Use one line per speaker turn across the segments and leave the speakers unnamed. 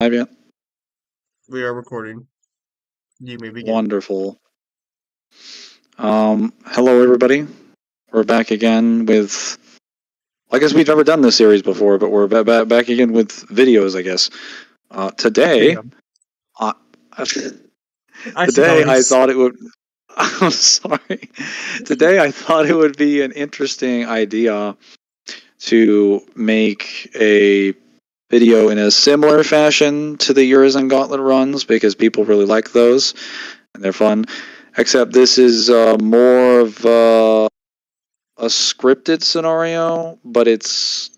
live yet?
We are recording. You may begin.
Wonderful. Hello, everybody. We're back again with... I guess we've never done this series before, but we're back again with videos, I guess. Today... Today, I thought it would... I'm sorry. Today, I thought it would be an interesting idea to make a video in a similar fashion to the Urizen Gauntlet runs, because people really like those, and they're fun. Except this is more of a scripted scenario, but it's,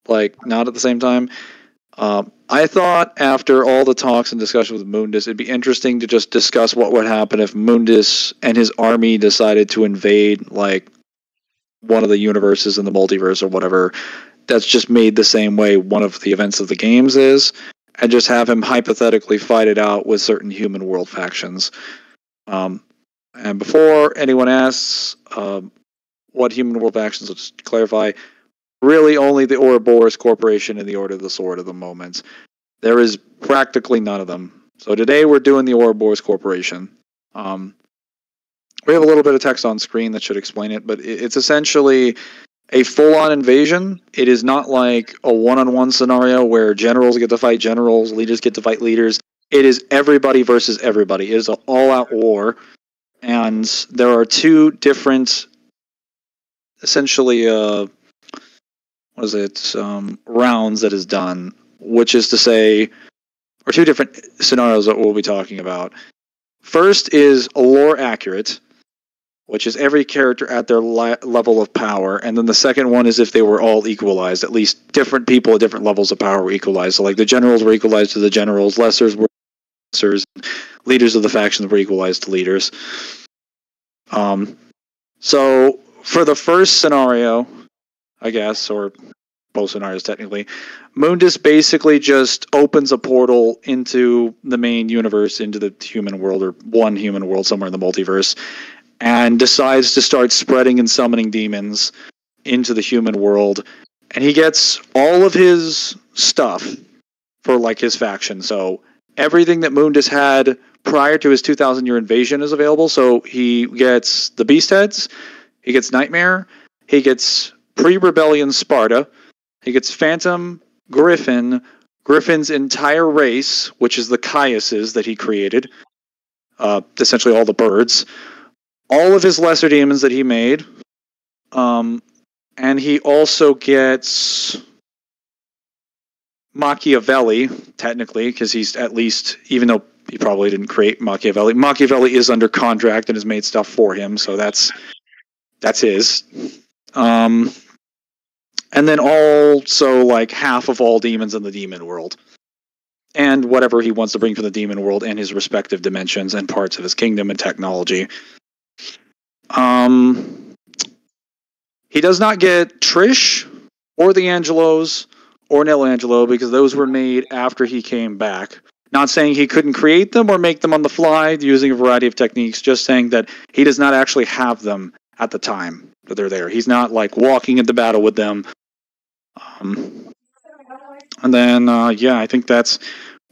like, not at the same time. I thought after all the talks and discussion with Mundus, it'd be interesting to just discuss what would happen if Mundus and his army decided to invade, like, one of the universes in the multiverse or whatever that's just made the same way one of the events of the games is, and just have him hypothetically fight it out with certain human world factions. And before anyone asks what human world factions, I'll just clarify, really only the Ouroboros Corporation and the Order of the Sword at the moment. There is practically none of them. So today we're doing the Ouroboros Corporation. We have a little bit of text on screen that should explain it, but it's essentially a full-on invasion. It is not like a one-on-one scenario where generals get to fight generals, leaders get to fight leaders. It is everybody versus everybody. It is an all-out war, and there are two different, essentially, rounds that is done, which is to say, or two different scenarios that we'll be talking about. First is lore accurate, which is every character at their level of power, and then the second one is if they were all equalized, at least different people at different levels of power were equalized. So like the generals were equalized to the generals, lessers were lessers, leaders of the factions were equalized to leaders. So for the first scenario, I guess, or both scenarios technically, Mundus basically just opens a portal into the main universe, into the human world, or one human world somewhere in the multiverse, and decides to start spreading and summoning demons into the human world. And he gets all of his stuff for, like, his faction. So everything that Mundus had prior to his 2,000-year invasion is available. So he gets the Beast Heads, he gets Nightmare, he gets pre-rebellion Sparta, he gets Phantom, Griffin, Griffin's entire race, which is the Caiuses that he created, essentially all the birds, all of his lesser demons that he made, and he also gets Machiavelli, technically, because he's at least, even though he probably didn't create Machiavelli, Machiavelli is under contract and has made stuff for him, so that's his. And then also, like, half of all demons in the demon world. And whatever he wants to bring from the demon world and his respective dimensions and parts of his kingdom and technology. He does not get Trish, or the Angelos, or Nel Angelo, because those were made after he came back. Not saying he couldn't create them or make them on the fly using a variety of techniques, just saying that he does not actually have them at the time that they're there. He's not, like, walking into battle with them. And then, yeah, I think that's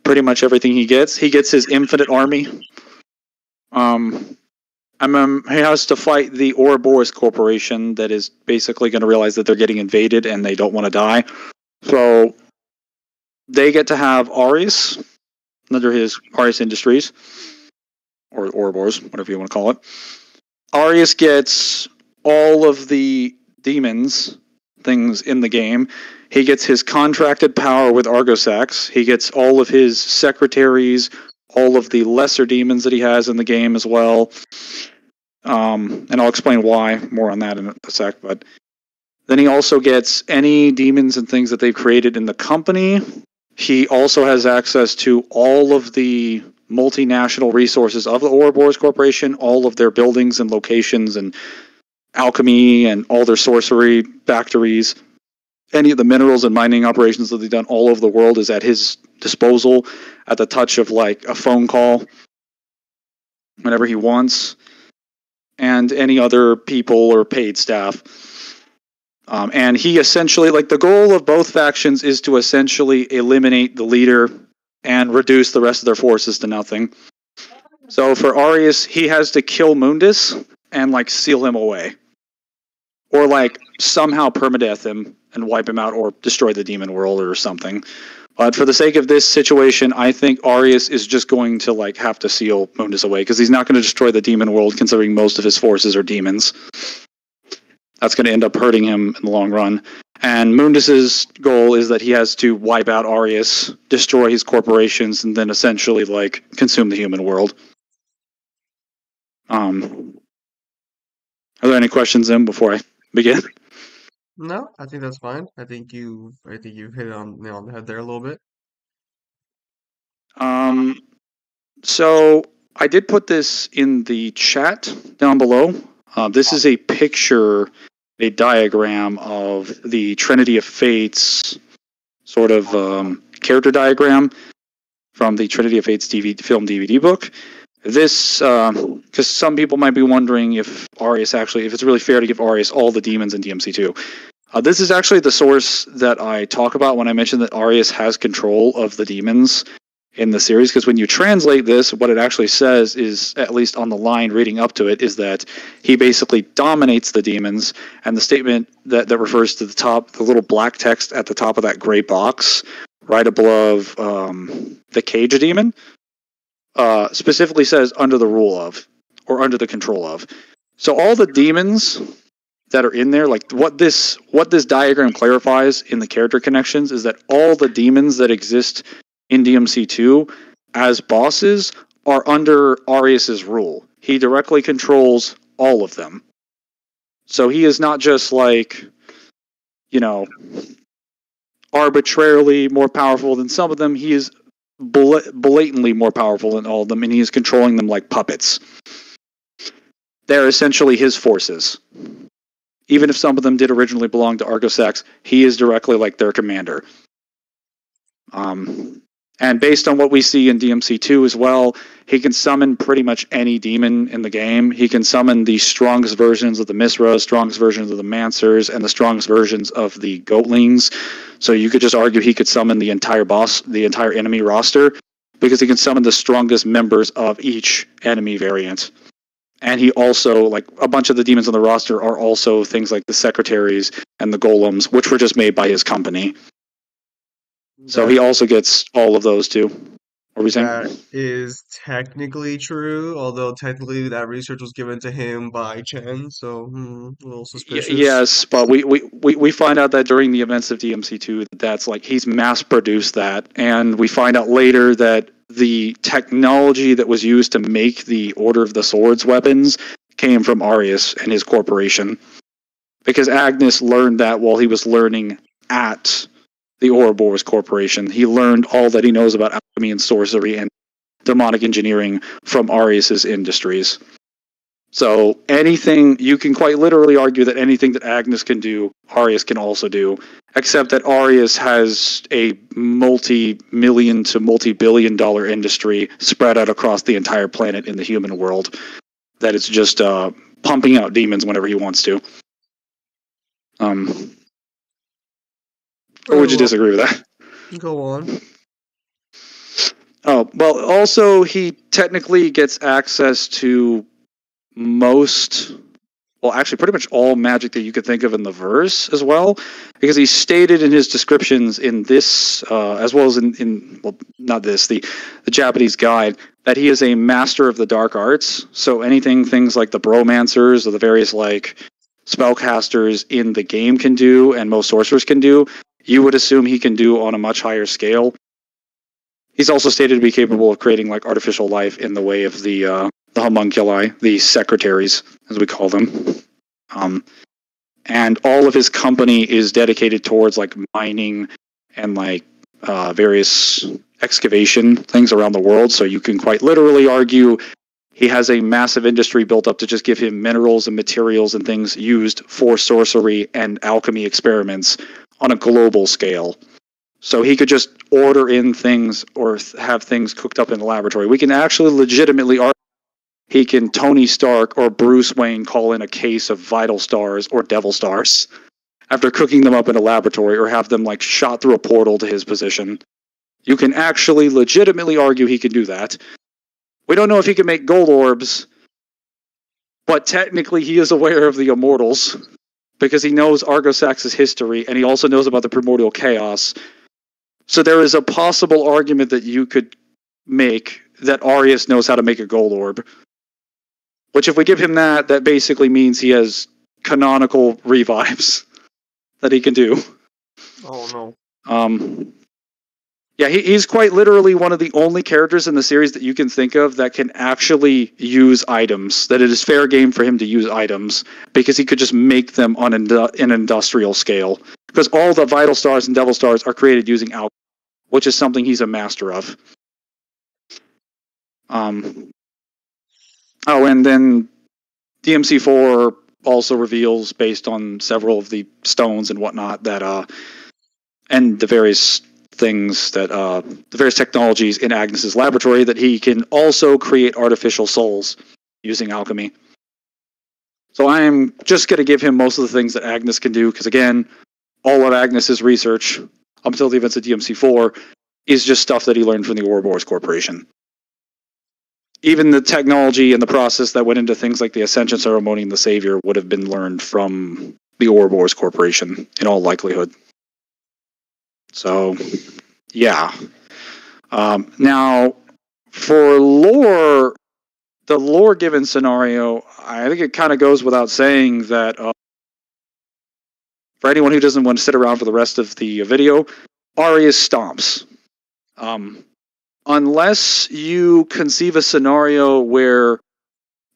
pretty much everything he gets. He gets his infinite army. He has to fight the Ouroboros Corporation that is basically going to realize that they're getting invaded and they don't want to die. So they get to have Arius, under his Arius Industries, or Ouroboros, whatever you want to call it. Arius gets all of the demons things in the game. He gets his contracted power with Argosax. He gets all of his secretaries, all of the lesser demons that he has in the game as well. And I'll explain why, more on that in a sec. But then he also gets any demons and things that they've created in the company. He also has access to all of the multinational resources of the Ouroboros Corporation, all of their buildings and locations and alchemy and all their sorcery factories. Any of the minerals and mining operations that they've done all over the world is at his disposal at the touch of, like, a phone call whenever he wants. And any other people or paid staff. And he essentially, like, the goal of both factions is to essentially eliminate the leader and reduce the rest of their forces to nothing. So for Arius, he has to kill Mundus and like seal him away, or like somehow permadeath him and wipe him out, or destroy the demon world or something. But for the sake of this situation, I think Arius is just going to like have to seal Mundus away, because he's not going to destroy the demon world, considering most of his forces are demons. That's going to end up hurting him in the long run. And Mundus's goal is that he has to wipe out Arius, destroy his corporations, and then essentially like consume the human world. Are there any questions, Em, before I begin?
No, I think that's fine. I think you hit it on nail on the head there a little bit.
So I did put this in the chat down below. This is a picture, a diagram of the Trinity of Fates sort of character diagram from the Trinity of Fates film DVD book. This, because some people might be wondering if it's really fair to give Arius all the demons in DMC2. This is actually the source that I talk about when I mention that Arius has control of the demons in the series, because when you translate this, what it actually says is, at least on the line reading up to it, is that he basically dominates the demons, and the statement that refers to the little black text at the top of that gray box, right above the cage demon, specifically says under the rule of, or under the control of. So all the demons that are in there, like what this diagram clarifies in the character connections, is that all the demons that exist in DMC2 as bosses are under Arius's rule. He directly controls all of them. So he is not just like, arbitrarily more powerful than some of them. He is blatantly more powerful than all of them, and he is controlling them like puppets. They're essentially his forces. Even if some of them did originally belong to Argosax, he is directly like their commander. And based on what we see in DMC2 as well, he can summon pretty much any demon in the game. He can summon the strongest versions of the Misras, strongest versions of the Mancers, and the strongest versions of the Goatlings. So you could just argue he could summon the entire enemy roster, because he can summon the strongest members of each enemy variant. And he also, like, a bunch of the demons on the roster are also things like the Secretaries and the Golems, which were just made by his company. So he also gets all of those too. What were we saying?
That is technically true, although technically that research was given to him by Chen, so a little suspicious.
Yes, but we find out that during the events of DMC2, that's like he's mass-produced that, and we find out later that the technology that was used to make the Order of the Swords weapons came from Arius and his corporation, because Agnes learned that while he was learning at the Ouroboros Corporation. He learned all that he knows about alchemy and sorcery and demonic engineering from Arius's industries. So you can quite literally argue that anything that Agnes can do, Arius can also do, except that Arius has a multi-million to multi-billion-dollar industry spread out across the entire planet in the human world that is just pumping out demons whenever he wants to. Or would you disagree with that?
Go on.
Oh, well, also, he technically gets access to pretty much all magic that you could think of in the verse as well, because he stated in his descriptions in this, as well as the Japanese guide, that he is a master of the dark arts. So things like the bromancers or the various, like, spellcasters in the game can do, and most sorcerers can do, you would assume he can do on a much higher scale. He's also stated to be capable of creating, like, artificial life in the way of the homunculi, the secretaries, as we call them. And all of his company is dedicated towards, like, mining and, like, various excavation things around the world. So you can quite literally argue he has a massive industry built up to just give him minerals and materials and things used for sorcery and alchemy experiments on a global scale. So he could just order in things or have things cooked up in the laboratory. We can actually legitimately argue he can Tony Stark or Bruce Wayne call in a case of vital stars or devil stars after cooking them up in a laboratory, or have them, like, shot through a portal to his position. You can actually legitimately argue he can do that. We don't know if he can make gold orbs, but technically he is aware of the Immortals because he knows Argosax's history and he also knows about the primordial chaos. So there is a possible argument that you could make that Arius knows how to make a gold orb. Which, if we give him that, that basically means he has canonical revives that he can do.
Oh no.
Yeah, he's quite literally one of the only characters in the series that you can think of that can actually use items. That it is fair game for him to use items because he could just make them on an industrial scale. Because all the vital stars and devil stars are created using alchemy, which is something he's a master of. Oh, and then DMC4 also reveals, based on several of the stones and whatnot, that and the various things that the various technologies in Agnes's laboratory, that he can also create artificial souls using alchemy. So I'm just going to give him most of the things that Agnes can do, because again, all of Agnes's research up until the events of DMC4 is just stuff that he learned from the Ouroboros Corporation. Even the technology and the process that went into things like the Ascension Ceremony and the Savior would have been learned from the Ouroboros Corporation, in all likelihood. So, yeah. Now, for lore, the lore-given scenario, I think it kind of goes without saying that for anyone who doesn't want to sit around for the rest of the video, Arius stomps. Unless you conceive a scenario where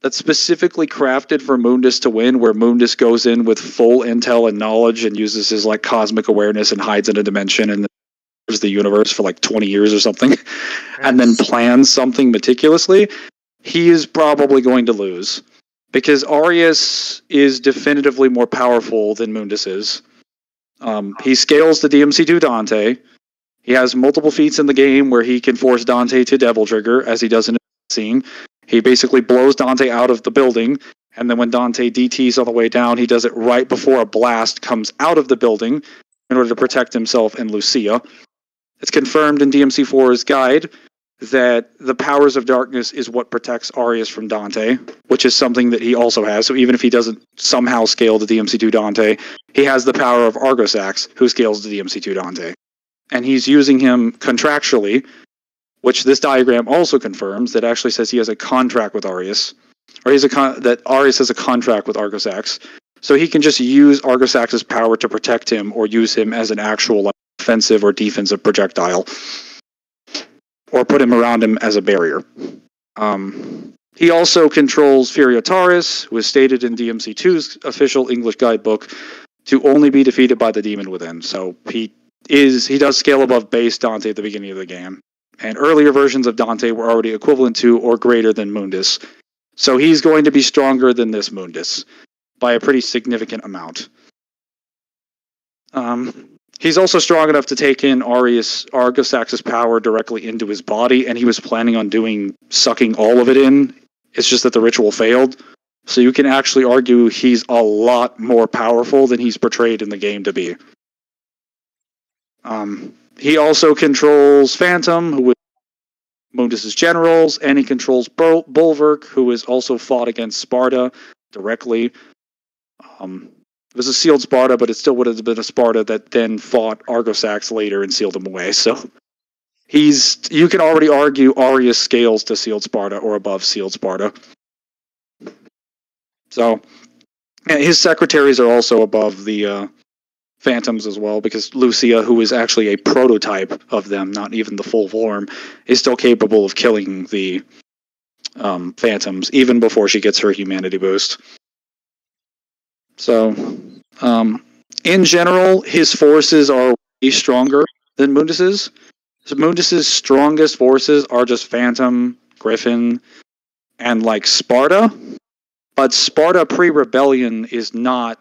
that's specifically crafted for Mundus to win, where Mundus goes in with full intel and knowledge and uses his like cosmic awareness and hides in a dimension and lives the universe for like 20 years or something, and then plans something meticulously, he is probably going to lose. Because Arius is definitively more powerful than Mundus is. He scales the DMC2 Dante. He has multiple feats in the game where he can force Dante to Devil Trigger, as he does in the scene. He basically blows Dante out of the building, and then when Dante DTs on the way down, he does it right before a blast comes out of the building in order to protect himself and Lucia. It's confirmed in DMC4's guide that the powers of darkness is what protects Arius from Dante, which is something that he also has. So even if he doesn't somehow scale the DMC2 Dante, he has the power of Argosax, who scales the DMC2 Dante. And he's using him contractually, which this diagram also confirms, that actually says he has a contract with Arius, or that Arius has a contract with Argosax. So he can just use Argosax's power to protect him, or use him as an actual offensive or defensive projectile, or put him around him as a barrier. He also controls Furiotaurus, who is stated in DMC2's official English guidebook to only be defeated by the demon within. So he does scale above base Dante at the beginning of the game. And earlier versions of Dante were already equivalent to or greater than Mundus. So he's going to be stronger than this Mundus by a pretty significant amount. He's also strong enough to take in Argosax's power directly into his body, and he was planning on sucking all of it in. It's just that the ritual failed. So you can actually argue he's a lot more powerful than he's portrayed in the game to be. He also controls Phantom, who is Mundus' generals, and he controls Bulwark, who has also fought against Sparta directly. It was a sealed Sparta, but it still would have been a Sparta that then fought Argosax later and sealed him away. So you can already argue Arius scales to sealed Sparta or above sealed Sparta. So his secretaries are also above the Phantoms as well, because Lucia, who is actually a prototype of them, not even the full form, is still capable of killing the Phantoms, even before she gets her humanity boost. So, in general, his forces are way stronger than Mundus's. So Mundus's strongest forces are just Phantom, Griffin, and like Sparta. But Sparta pre-rebellion is not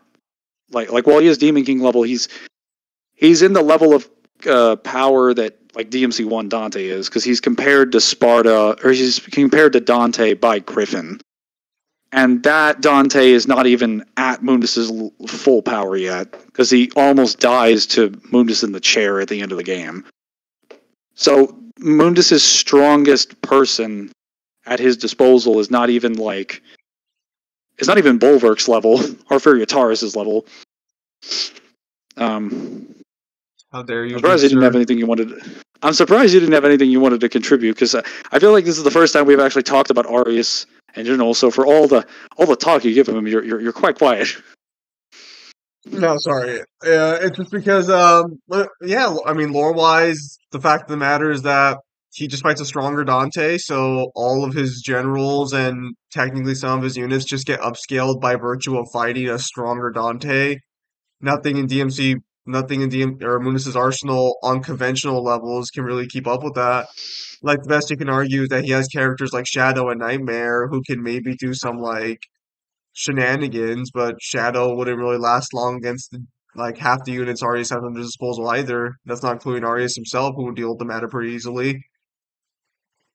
like while he is Demon King level, he's in the level of power that like DMC1 Dante is, because he's compared to Sparta, or he's compared to Dante by Griffin. And that Dante is not even at Mundus's full power yet, because he almost dies to Mundus in the chair at the end of the game. So Mundus's strongest person at his disposal is not even like it's not even Bulwark's level or Furiataris's level.
How dare
I'm
you,
surprised
good
you didn't have
sir?
anything you wanted. I'm surprised you didn't have anything you wanted to contribute because I feel like this is the first time we've actually talked about Arius in general. So for all the talk you give him, you're quite quiet.
No, sorry. It's just because, yeah, I mean, lore-wise, the fact of the matter is that he just fights a stronger Dante, so all of his generals and technically some of his units just get upscaled by virtue of fighting a stronger Dante. Nothing in DMC, nothing in DM or Mundus's arsenal on conventional levels can really keep up with that. Like the best you can argue is that he has characters like Shadow and Nightmare who can maybe do some like shenanigans, but Shadow wouldn't really last long against like half the units Arius has under his disposal either. That's not including Arius himself, who would deal with the matter pretty easily.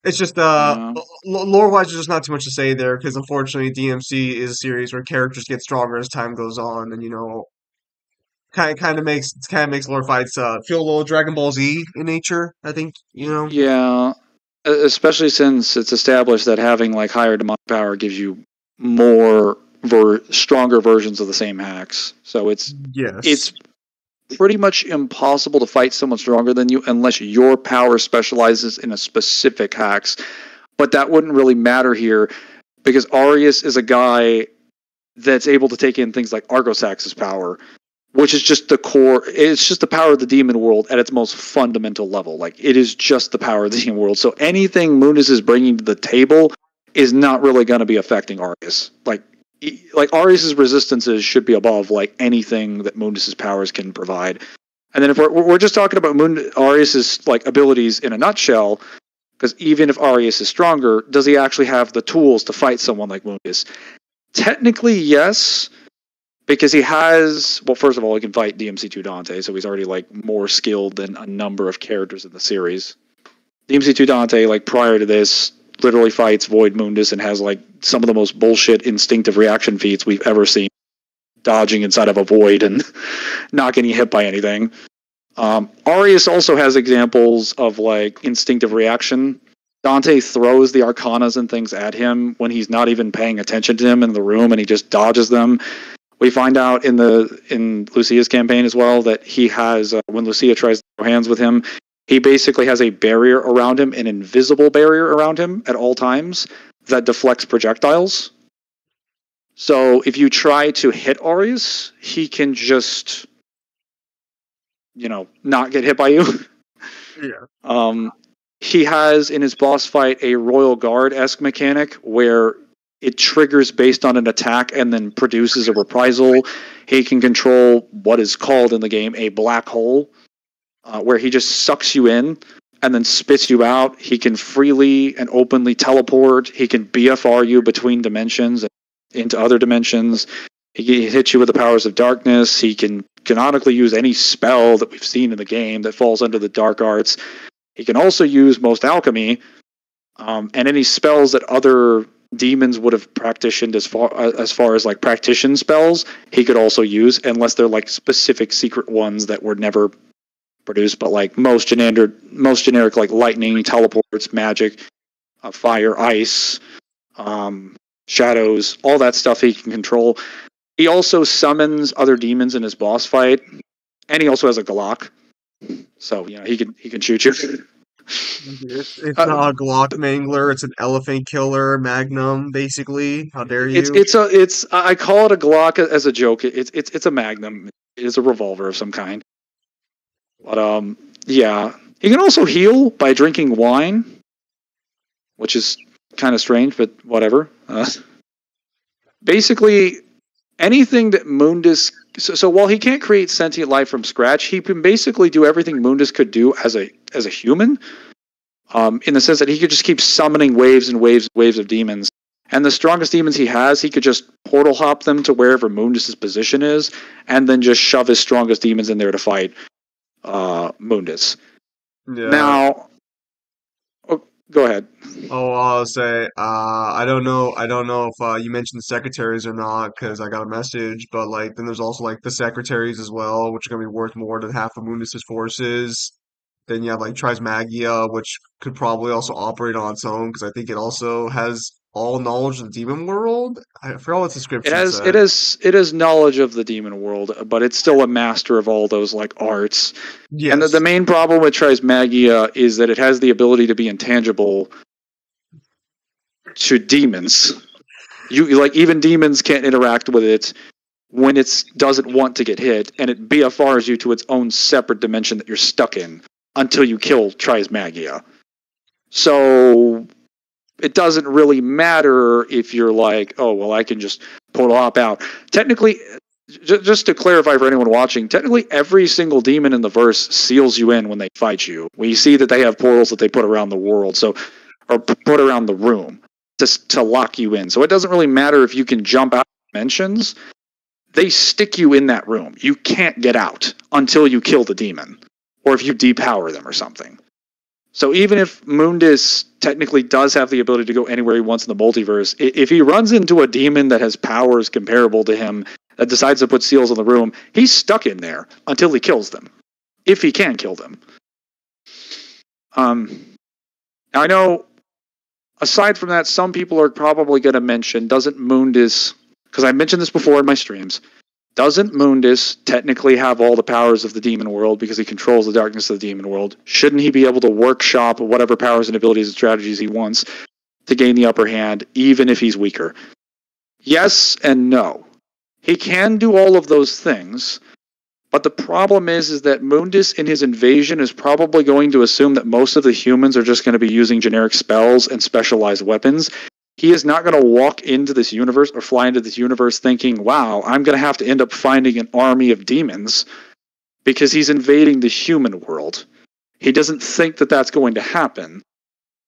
It's just
Yeah,
lore wise, there's just not too much to say there because unfortunately DMC is a series where characters get stronger as time goes on, and kind of makes lore fights feel a little Dragon Ball Z in nature. I think
yeah. Especially since it's established that having like higher demonic power gives you more stronger versions of the same hacks. So
Yes,
it's pretty much impossible to fight someone stronger than you unless your power specializes in a specific hacks. But that wouldn't really matter here because Arius is a guy that's able to take in things like Argosax's power, which is just the core. It's just the power of the demon world at its most fundamental level. Like it is just the power of the demon world. So anything Mundus is bringing to the table is not really going to be affecting Arius. Like Arius's resistances should be above like anything that Mundus's powers can provide. And then if we're just talking about Arius's like abilities in a nutshell, because even if Arius is stronger, does he actually have the tools to fight someone like Mundus? Technically, yes, because he has. Well, first of all, he can fight DMC2 Dante, so he's already like more skilled than a number of characters in the series. DMC2 Dante, like prior to this, literally fights Void Mundus and has like some of the most bullshit instinctive reaction feats we've ever seen, dodging inside of a void and not getting hit by anything. Arius also has examples of like instinctive reaction. Dante throws the arcanas and things at him when he's not even paying attention to him in the room, and he just dodges them. We find out in Lucia's campaign as well that he has when Lucia tries to throw hands with him, he basically has a barrier around him, an invisible barrier around him at all times that deflects projectiles. So if you try to hit Arius, he can just not get hit by you.
yeah.
He has in his boss fight a Royal Guard esque mechanic where it triggers based on an attack and then produces a reprisal. He can control what is called in the game a black hole, where he just sucks you in and then spits you out. He can freely and openly teleport. He can BFR you between dimensions and into other dimensions. He can hit you with the powers of darkness. He can canonically use any spell that we've seen in the game that falls under the dark arts. He can also use most alchemy, and any spells that other demons would have practiced as far as like practitioner spells, he could also use, unless they're like specific secret ones that were never produced. But like most generic like lightning, teleports, magic, fire, ice, shadows, all that stuff he can control. He also summons other demons in his boss fight, and he also has a Glock, so he can shoot you.
It's
Uh,
not a Glock Mangler, it's an elephant killer Magnum, basically. How dare
it's
you?
it's a it's I call it a Glock as a joke. It's a Magnum. It is a revolver of some kind. But yeah, he can also heal by drinking wine, which is kind of strange, but whatever. Basically, anything that Mundus. So while he can't create sentient life from scratch, he can basically do everything Mundus could do as a human. In the sense that he could just keep summoning waves and waves and waves of demons. And the strongest demons he has, he could just portal hop them to wherever Mundus's position is, and then just shove his strongest demons in there to fight Mundus.
Yeah.
Now, go ahead.
Oh, I'll say, I don't know if you mentioned the secretaries or not, because I got a message, but like, then there's also like the secretaries as well, which are gonna be worth more than half of Mundus's forces. Then you have like Trismagia, which could probably also operate on its own because I think it also has all knowledge of the demon world. I forgot what the script
It
sheet
has
said.
knowledge of the demon world, but it's still a master of all those like arts. And the
Yes.
main problem with Trismagia is that it has the ability to be intangible to demons. You like even demons can't interact with it when it doesn't want to get hit, and it BFRs you to its own separate dimension that you're stuck in until you kill Trismagia. So it doesn't really matter if you're like, oh, well, I can just pull a hop out. Technically, just to clarify for anyone watching, technically every single demon in the verse seals you in when they fight you. We see that they have portals that they put around the world, or put around the room to lock you in. So it doesn't really matter if you can jump out of dimensions. They stick you in that room. You can't get out until you kill the demon, or if you depower them or something. So even if Mundus technically does have the ability to go anywhere he wants in the multiverse, if he runs into a demon that has powers comparable to him that decides to put seals on the room, he's stuck in there until he kills them, if he can kill them. Now I know, aside from that, some people are probably going to mention, doesn't Mundus, because I mentioned this before in my streams, doesn't Mundus technically have all the powers of the demon world because he controls the darkness of the demon world? Shouldn't he be able to workshop whatever powers and abilities and strategies he wants to gain the upper hand, even if he's weaker? Yes and no. He can do all of those things, but the problem is that Mundus in his invasion is probably going to assume that most of the humans are just going to be using generic spells and specialized weapons. He is not going to walk into this universe or fly into this universe thinking, wow, I'm going to have to end up finding an army of demons, because he's invading the human world. He doesn't think that that's going to happen.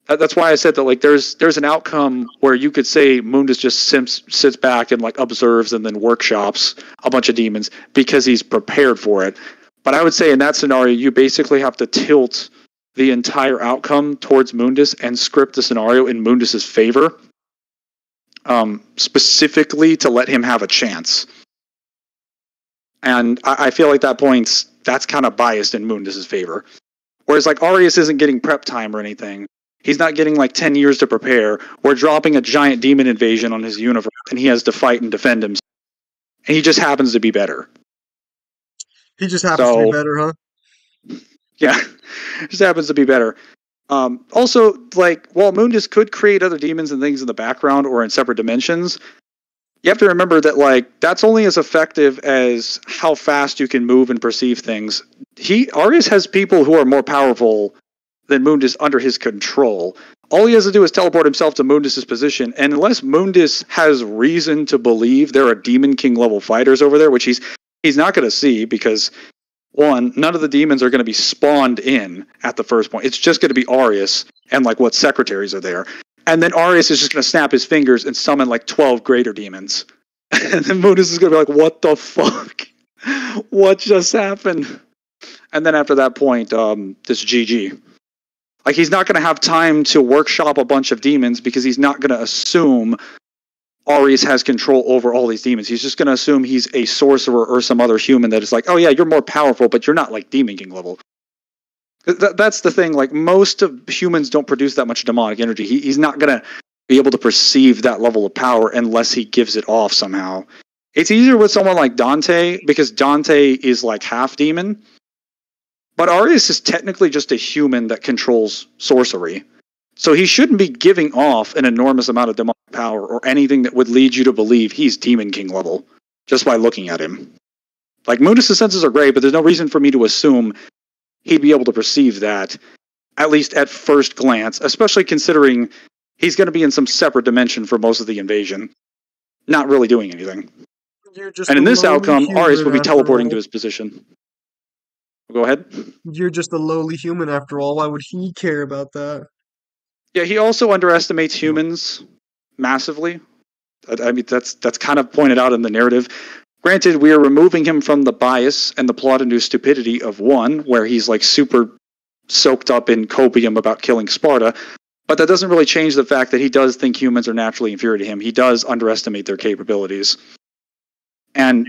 That's why I said that like there's an outcome where you could say Mundus just sits back and like observes and then workshops a bunch of demons because he's prepared for it. But I would say in that scenario, you basically have to tilt the entire outcome towards Mundus and script the scenario in Mundus's favor. Specifically to let him have a chance. And I feel like that's kind of biased in Mundus's favor. Whereas like Arius isn't getting prep time or anything. He's not getting like 10 years to prepare. We're dropping a giant demon invasion on his universe and he has to fight and defend himself. And he just happens to be better.
He just happens to be better, huh?
Yeah, just happens to be better. Also, like, while Mundus could create other demons and things in the background or in separate dimensions, you have to remember that, like, that's only as effective as how fast you can move and perceive things. Arius has people who are more powerful than Mundus under his control. All he has to do is teleport himself to Mundus's position, and unless Mundus has reason to believe there are Demon King level fighters over there, which he's not going to see because, one, none of the demons are going to be spawned in at the first point. It's just going to be Arius and like what secretaries are there. And then Arius is just going to snap his fingers and summon like 12 greater demons. And then Mundus is going to be like, what the fuck? What just happened? And then after that point, this GG. Like, he's not going to have time to workshop a bunch of demons because he's not going to assume Arius has control over all these demons. He's just going to assume he's a sorcerer or some other human that is like, oh yeah, you're more powerful, but you're not like Demon King level. That's the thing. Like, most of humans don't produce that much demonic energy. He's not going to be able to perceive that level of power unless he gives it off somehow. It's easier with someone like Dante because Dante is like half demon. But Arius is technically just a human that controls sorcery. So he shouldn't be giving off an enormous amount of demonic power or anything that would lead you to believe he's Demon King level just by looking at him. Like, Mundus' senses are great, but there's no reason for me to assume he'd be able to perceive that, at least at first glance, especially considering he's going to be in some separate dimension for most of the invasion, not really doing anything. And in this outcome, Arius will be teleporting to his position. Go ahead.
You're just a lowly human after all. Why would he care about that?
Yeah, he also underestimates humans massively. I mean, that's kind of pointed out in the narrative. Granted, we are removing him from the bias and the plot-induced stupidity of one, where he's like super soaked up in copium about killing Sparta, but that doesn't really change the fact that he does think humans are naturally inferior to him. He does underestimate their capabilities. And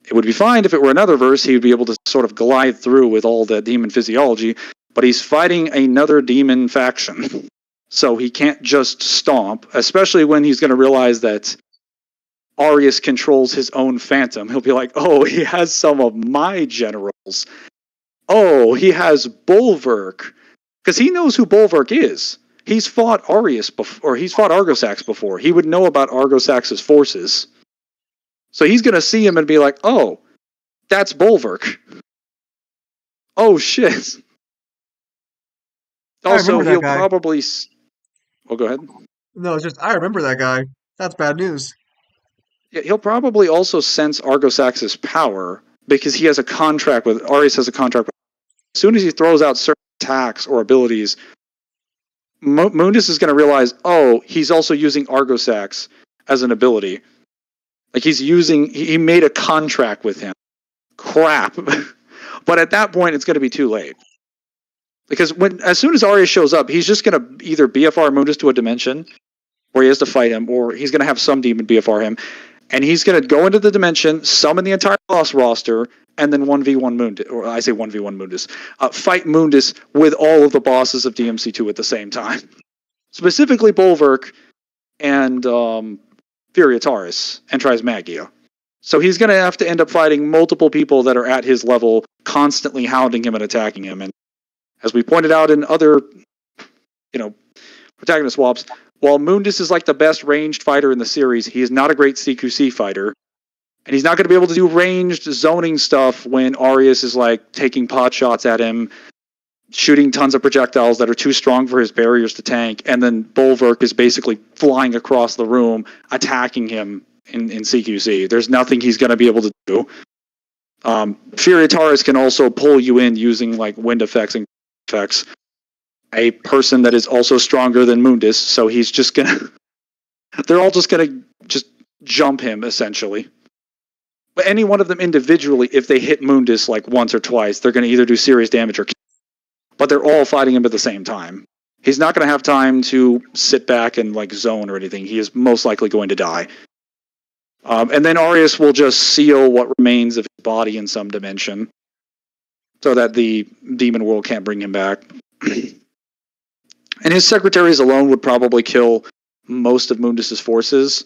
it would be fine if it were another verse, he would be able to sort of glide through with all the demon physiology, but he's fighting another demon faction. So he can't just stomp, especially when he's going to realize that Arius controls his own phantom. He'll be like, oh, he has some of my generals. Oh, he has Bulwark. Because he knows who Bulwark is. He's fought Arius before, or he's fought Argosax before. He would know about Argosax's forces. So he's going to see him and be like, oh, that's Bulwark. Oh, shit. Also, he'll probably... Oh, go ahead.
No, it's just, I remember that guy. That's bad news.
Yeah, he'll probably also sense Argosax's power because he has a contract with... Arius has a contract with... As soon as he throws out certain attacks or abilities, Mundus is going to realize, oh, he's also using Argosax as an ability. Like, he made a contract with him. Crap. But at that point, it's going to be too late. Because as soon as Arius shows up, he's just going to either BFR Mundus to a dimension, where he has to fight him, or he's going to have some demon BFR him, and he's going to go into the dimension, summon the entire boss roster, and then 1v1 Mundus, or I say 1v1 Mundus, fight Mundus with all of the bosses of DMC2 at the same time. Specifically Bulwark and Furiataris and Trismagia. So he's going to have to end up fighting multiple people that are at his level, constantly hounding him and attacking him. And as we pointed out in other, protagonist swaps, while Mundus is like the best ranged fighter in the series, he is not a great CQC fighter. And he's not going to be able to do ranged zoning stuff when Arius is like taking pot shots at him, shooting tons of projectiles that are too strong for his barriers to tank, and then Bulwark is basically flying across the room, attacking him in CQC. There's nothing he's going to be able to do. Furiataris can also pull you in using like wind effects and effects. A person that is also stronger than Mundus, so he's just gonna... They're all just gonna just jump him, essentially. But any one of them individually, if they hit Mundus like once or twice, they're gonna either do serious damage or kill. But they're all fighting him at the same time. He's not gonna have time to sit back and like zone or anything. He is most likely going to die. And then Arius will just seal what remains of his body in some dimension, so that the demon world can't bring him back. And his secretaries alone would probably kill most of Mundus's forces,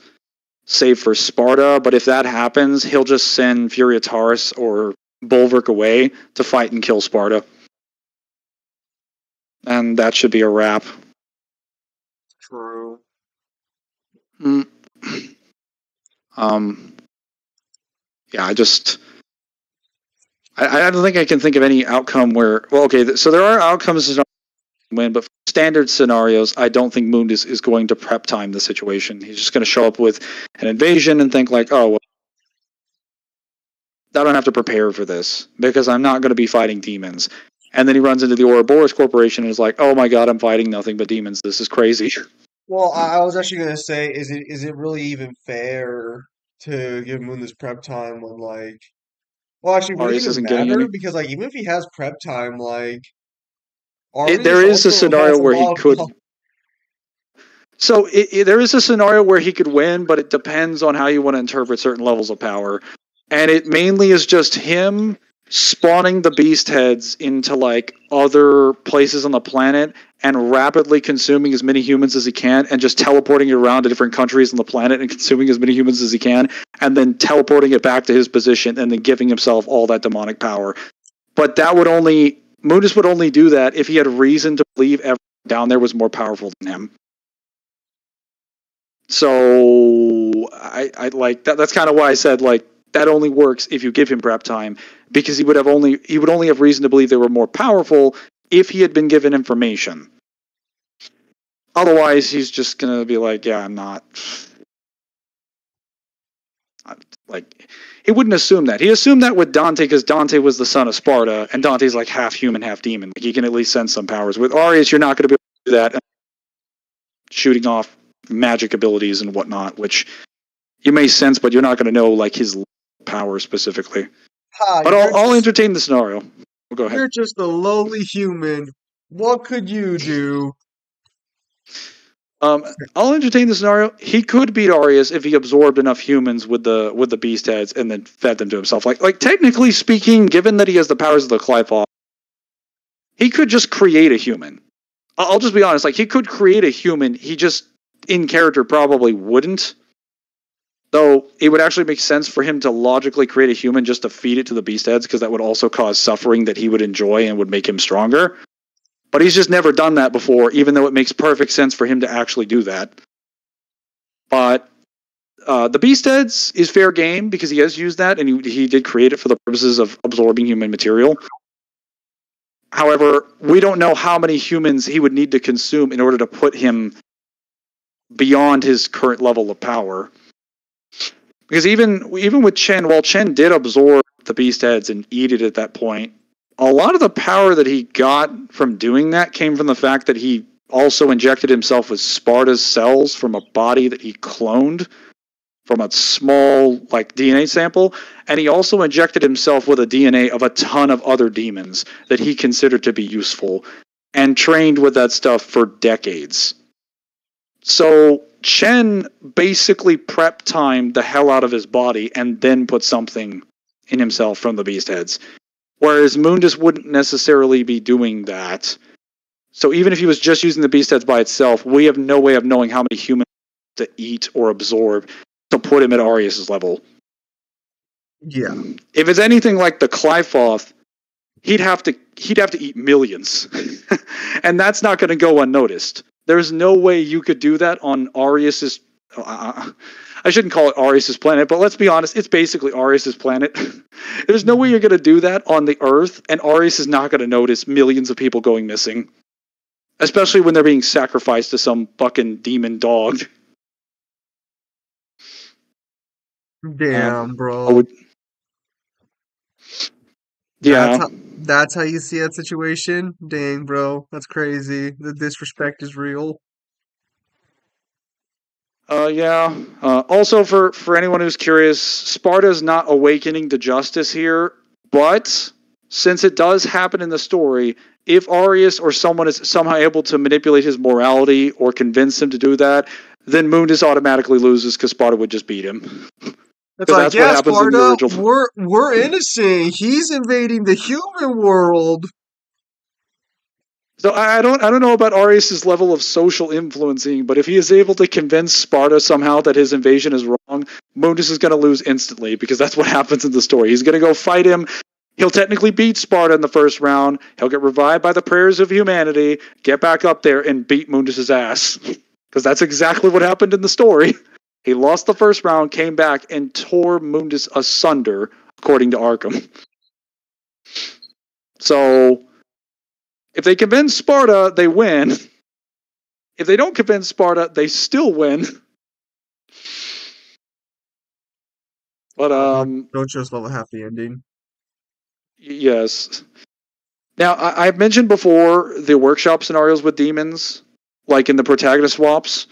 save for Sparta. But if that happens, he'll just send Furiataris or Bulwark away to fight and kill Sparta. And that should be a wrap.
True.
Yeah, I don't think I can think of any outcome where... Well, okay, so there are outcomes to win, but for standard scenarios, I don't think Mundus is going to prep time the situation. He's just going to show up with an invasion and think like, oh, well, I don't have to prepare for this because I'm not going to be fighting demons. And then he runs into the Ouroboros Corporation and is like, oh my god, I'm fighting nothing but demons. This is crazy.
Well, I was actually going to say, is it really even fair to give Mundus prep time when, like... Well, actually, would it even matter? Because, like, even if he has prep time, like...
There is a scenario where he could... So, there is a scenario where he could win, but it depends on how you want to interpret certain levels of power. And it mainly is just him spawning the beast heads into, like, other places on the planet and rapidly consuming as many humans as he can and just teleporting it around to different countries on the planet and consuming as many humans as he can and then teleporting it back to his position and then giving himself all that demonic power. But that would only... Mundus would only do that if he had reason to believe everyone down there was more powerful than him. So, I like that. That's kind of why I said, like, that only works if you give him prep time, because he would only have reason to believe they were more powerful if he had been given information. Otherwise, he's just gonna be like, yeah, I'm not. Like, he wouldn't assume that. He assumed that with Dante because Dante was the son of Sparta, and Dante's like half human, half demon. Like, he can at least sense some powers. With Arius, you're not going to be able to do that. Shooting off magic abilities and whatnot, which you may sense, but you're not going to know like his power specifically. But I'll entertain the scenario. We'll go ahead.
You're just a lowly human. What could you do?
I'll entertain the scenario. He could beat Arius if he absorbed enough humans with the beast heads and then fed them to himself. Like technically speaking, given that he has the powers of the Clive, he could just create a human. I'll just be honest, like, he could create a human, he just, in character, probably wouldn't. Though, it would actually make sense for him to logically create a human just to feed it to the beast heads, because that would also cause suffering that he would enjoy and would make him stronger. But he's just never done that before, even though it makes perfect sense for him to actually do that. But the beast heads is fair game, because he has used that, and he did create it for the purposes of absorbing human material. However, we don't know how many humans he would need to consume in order to put him beyond his current level of power. Because even with Chen, while Chen did absorb the beast heads and eat it at that point, a lot of the power that he got from doing that came from the fact that he also injected himself with Sparta's cells from a body that he cloned from a small, like, DNA sample, and he also injected himself with a DNA of a ton of other demons that he considered to be useful, and trained with that stuff for decades. So Chen basically prep timed the hell out of his body and then put something in himself from the beast heads. Whereas Mundus wouldn't necessarily be doing that. So even if he was just using the beast heads by itself, we have no way of knowing how many humans to eat or absorb to put him at Arius' level.
Yeah.
If it's anything like the Clyfoth, he'd have to eat millions. And that's not going to go unnoticed. There's no way you could do that on Arius's... I shouldn't call it Arius's planet, but let's be honest, it's basically Arius's planet. There's no way you're going to do that on the Earth, and Arius is not going to notice millions of people going missing. Especially when they're being sacrificed to some fucking demon dog.
Damn, bro.
Yeah.
That's how you see that situation? Dang, bro. That's crazy. The disrespect is real.
Yeah. Also, for anyone who's curious, Sparta's not awakening to justice here, but since it does happen in the story, if Arius or someone is somehow able to manipulate his morality or convince him to do that, then Mundus automatically loses because Sparta would just beat him.
It's like,
that's
yeah,
what happens
Sparta,
in the original.
we're innocent. He's invading the human world.
So I don't know about Arius' level of social influencing, but if he is able to convince Sparta somehow that his invasion is wrong, Mundus is going to lose instantly, because that's what happens in the story. He's going to go fight him. He'll technically beat Sparta in the first round. He'll get revived by the prayers of humanity, get back up there, and beat Mundus' ass. Because that's exactly what happened in the story. He lost the first round, came back, and tore Mundus asunder, according to Arkham. So, if they convince Sparta, they win. If they don't convince Sparta, they still win. But,
don't just love a happy ending.
Yes. Now, I've mentioned before the workshop scenarios with demons, like in the protagonist swaps,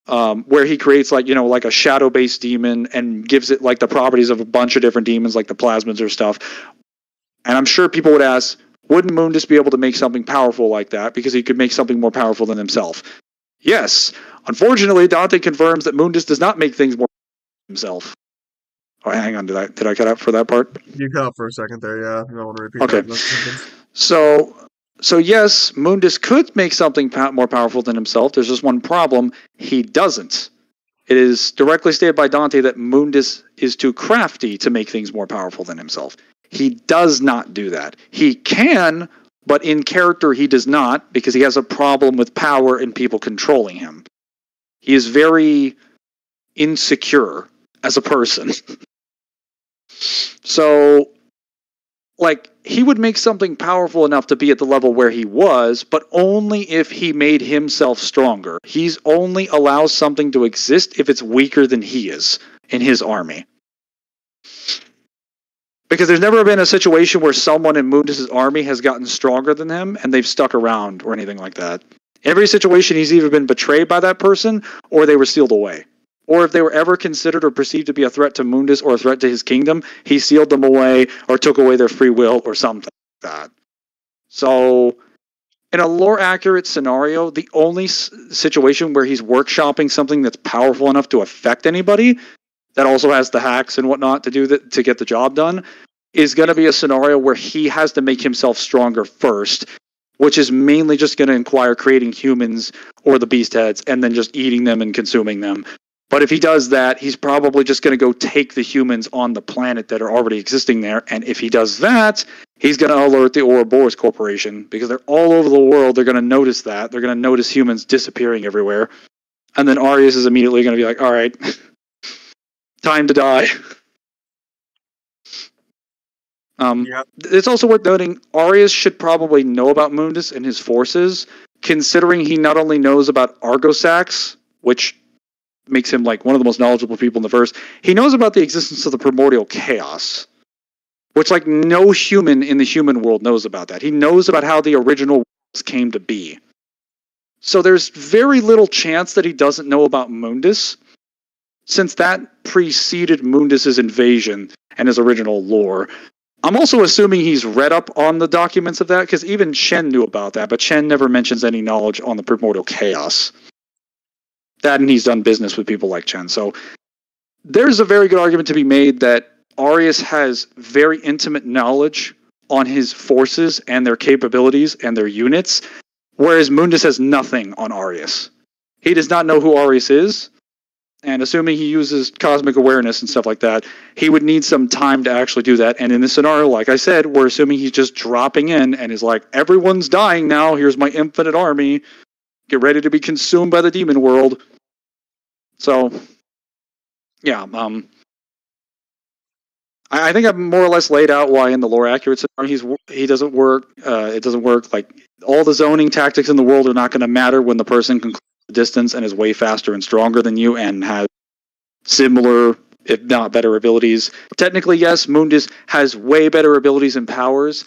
where he creates, like, like a shadow-based demon and gives it, like, the properties of a bunch of different demons, like the plasmids or stuff. And I'm sure people would ask, wouldn't Mundus be able to make something powerful like that, because he could make something more powerful than himself? Yes. Unfortunately, Dante confirms that Mundus does not make things more powerful than himself. Oh, hang on, did I cut out for that part?
You cut out for a second there, yeah. You don't want to repeat
okay.
that.
So yes, Mundus could make something more powerful than himself. There's just one problem. He doesn't. It is directly stated by Dante that Mundus is too crafty to make things more powerful than himself. He does not do that. He can, but in character he does not, because he has a problem with power and people controlling him. He is very insecure as a person. So, like, he would make something powerful enough to be at the level where he was, but only if he made himself stronger. He's only allows something to exist if it's weaker than he is in his army. Because there's never been a situation where someone in Mundus' army has gotten stronger than him and they've stuck around or anything like that. Every situation he's either been betrayed by that person or they were sealed away. Or if they were ever considered or perceived to be a threat to Mundus or a threat to his kingdom, he sealed them away or took away their free will or something like that. So, in a lore-accurate scenario, the only situation where he's workshopping something that's powerful enough to affect anybody, that also has the hacks and whatnot to do to get the job done, is going to be a scenario where he has to make himself stronger first, which is mainly just going to require creating humans or the beast heads and then just eating them and consuming them. But if he does that, he's probably just going to go take the humans on the planet that are already existing there. And if he does that, he's going to alert the Ouroboros Corporation because they're all over the world. They're going to notice that. They're going to notice humans disappearing everywhere. And then Arius is immediately going to be like, all right, time to die. It's also worth noting, Arius should probably know about Mundus and his forces, considering he not only knows about Argosax, which makes him like one of the most knowledgeable people in the verse, he knows about the existence of the primordial chaos, which like no human in the human world knows about that. He knows about how the original worlds came to be. So there's very little chance that he doesn't know about Mundus, since that preceded Mundus's invasion and his original lore. I'm also assuming he's read up on the documents of that, because even Shen knew about that, but Shen never mentions any knowledge on the primordial chaos. That, and he's done business with people like Chen. So there's a very good argument to be made that Arius has very intimate knowledge on his forces and their capabilities and their units, whereas Mundus has nothing on Arius. He does not know who Arius is, and assuming he uses cosmic awareness and stuff like that, he would need some time to actually do that. And in this scenario, like I said, we're assuming he's just dropping in and is like, everyone's dying now, here's my infinite army, get ready to be consumed by the demon world. So, yeah, I think I've more or less laid out why in the lore accurate scenario he doesn't work. It doesn't work. Like, all the zoning tactics in the world are not going to matter when the person can close the distance and is way faster and stronger than you and has similar, if not better, abilities. Technically, yes, Mundus has way better abilities and powers,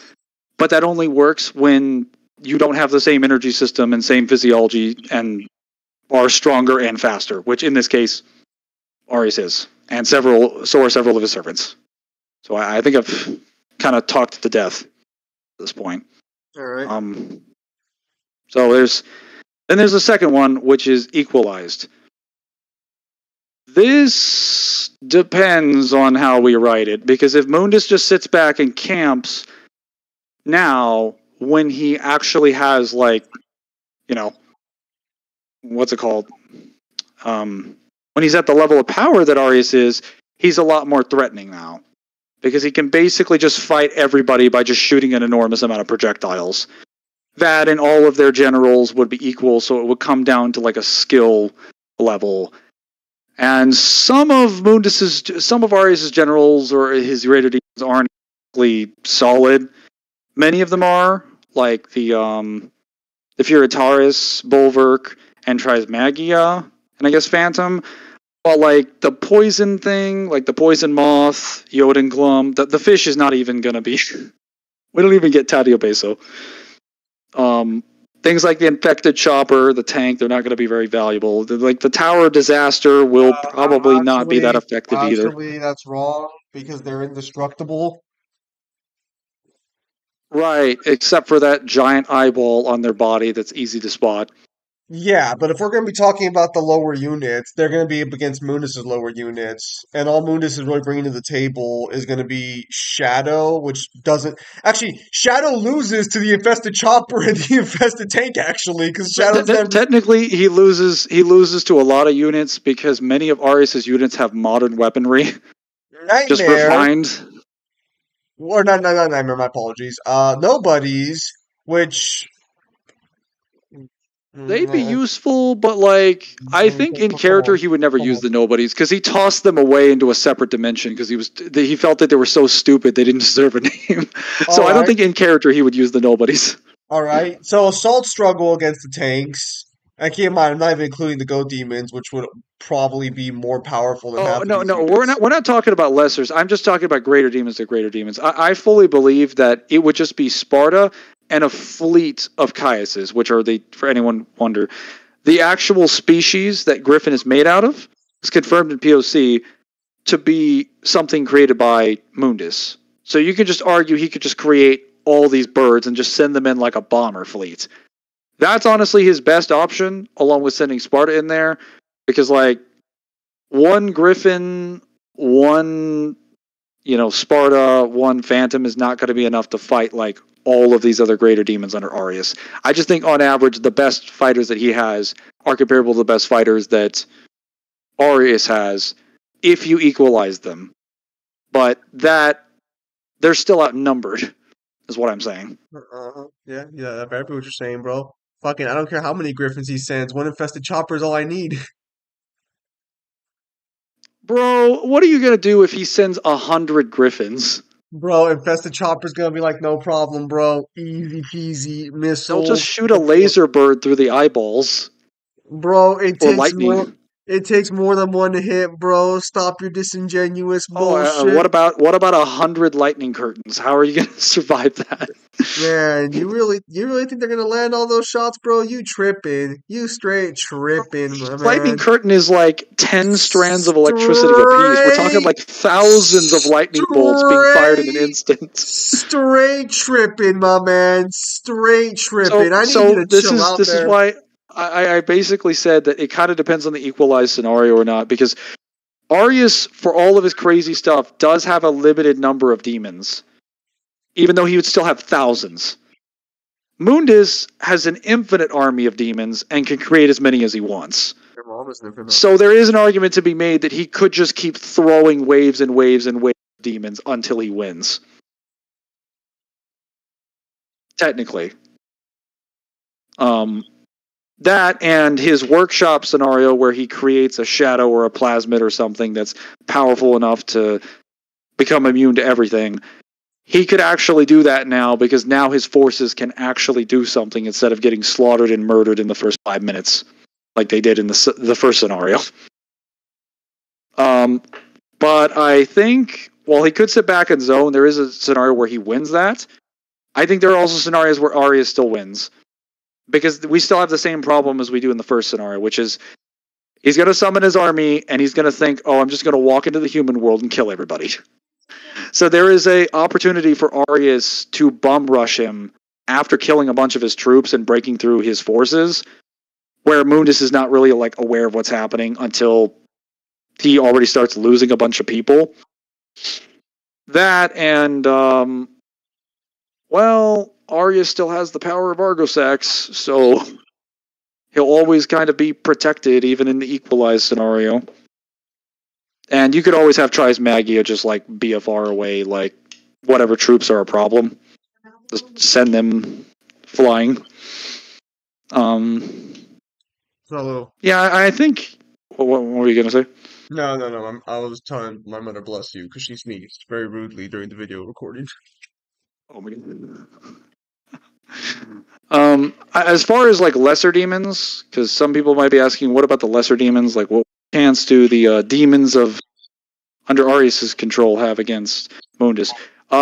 but that only works when you don't have the same energy system and same physiology and are stronger and faster, which in this case, Arius is, and so are several of his servants. So I think I've kind of talked to death at this point.
All right.
So there's a second one, which is equalized. This depends on how we write it, because if Mundus just sits back and camps now, when he actually has, like, what's it called? When he's at the level of power that Arius is, he's a lot more threatening now. Because he can basically just fight everybody by just shooting an enormous amount of projectiles. That and all of their generals would be equal, so it would come down to like a skill level. And some of Arius' generals or his greater demons aren't really solid. Many of them are, like the Furitaris, Bulwark, and Trismagia, and I guess Phantom. But like the poison thing, like the poison moth, Jotunglum, the fish is not even gonna be. We don't even get Tadiobeso. Things like the infected chopper, the tank, they're not going to be very valuable. Like the tower disaster will probably not be that effective either.
Actually, that's wrong because they're indestructible.
Right, except for that giant eyeball on their body that's easy to spot.
Yeah, but if we're going to be talking about the lower units, they're going to be up against Mundus's lower units, and all Mundus is really bringing to the table is going to be Shadow, which doesn't actually. Shadow loses to the infested chopper and the infested tank, actually, because Shadow's
technically he loses to a lot of units because many of Arius' units have modern weaponry,
Nightmare,
just refined.
Or not Nightmare. My apologies. Nobodies, which.
They'd be useful, but like I think in character he would never use the nobodies because he tossed them away into a separate dimension because he felt that they were so stupid they didn't deserve a name. So I don't think in character he would use the nobodies.
All right, so assault struggle against the tanks. And keep in mind, I'm not even including the Goat Demons, which would probably be more powerful than half of these units.
We're not talking about lessers. I'm just talking about greater demons to greater demons. I fully believe that it would just be Sparta and a fleet of Caiuses, which are for anyone wonder, the actual species that Griffin is made out of is confirmed in POC to be something created by Mundus. So you could just argue he could just create all these birds and just send them in like a bomber fleet. That's honestly his best option, along with sending Sparta in there, because like one Griffin, one Sparta, one Phantom is not going to be enough to fight like all of these other greater demons under Arius. I just think on average the best fighters that he has are comparable to the best fighters that Arius has if you equalize them. But that they're still outnumbered is what I'm saying.
Yeah, I bet what you're saying, bro. Fucking, I don't care how many griffins he sends. One infested chopper is all I need.
Bro, what are you going to do if he sends 100 griffins?
Bro, infested chopper's gonna be like, no problem, bro. Easy peasy
They'll just
missiles.
shoot a laser bird through the eyeballs.
Bro,
Or lightning.
it takes more than one to hit, bro. Stop your disingenuous bullshit.
What about 100 lightning curtains? How are you going to survive that?
Man, you really think they're gonna land all those shots, bro? You tripping. You straight tripping, my
Lightning
man.
curtain is like 10 strands of electricity apiece. We're talking like thousands of lightning bolts being fired in an instant.
Straight tripping, my man. Straight tripping. I need you to chill out
this
there.
is why I basically said that it kind of depends on the equalized scenario or not, because Arius, for all of his crazy stuff, does have a limited number of demons, even though he would still have thousands. Mundus has an infinite army of demons and can create as many as he wants. So there is an argument to be made that he could just keep throwing waves and waves and waves of demons until he wins. Technically. That and his workshop scenario where he creates a shadow or a plasmid or something that's powerful enough to become immune to everything. He could actually do that now because now his forces can actually do something instead of getting slaughtered and murdered in the first 5 minutes like they did in the first scenario. But I think while he could sit back and zone, there is a scenario where he wins that. I think there are also scenarios where Arius still wins. Because we still have the same problem as we do in the first scenario, which is he's going to summon his army and he's going to think, oh, I'm just going to walk into the human world and kill everybody. So there is a opportunity for Arius to bum rush him after killing a bunch of his troops and breaking through his forces, where Mundus is not really like aware of what's happening until he already starts losing a bunch of people. That and, Arius still has the power of Argosax, so he'll always kind of be protected, even in the equalized scenario. And you could always have Trismagia just, like, be a far away, like, whatever troops are a problem. Just send them flying.
So,
yeah, I think... What were you going to say?
No. I was telling my mother bless you, because she sneezed very rudely during the video recording.
Oh my god. As far as like lesser demons, because some people might be asking, what about the lesser demons? Like, what chance do the demons of under Arius's control have against Mundus?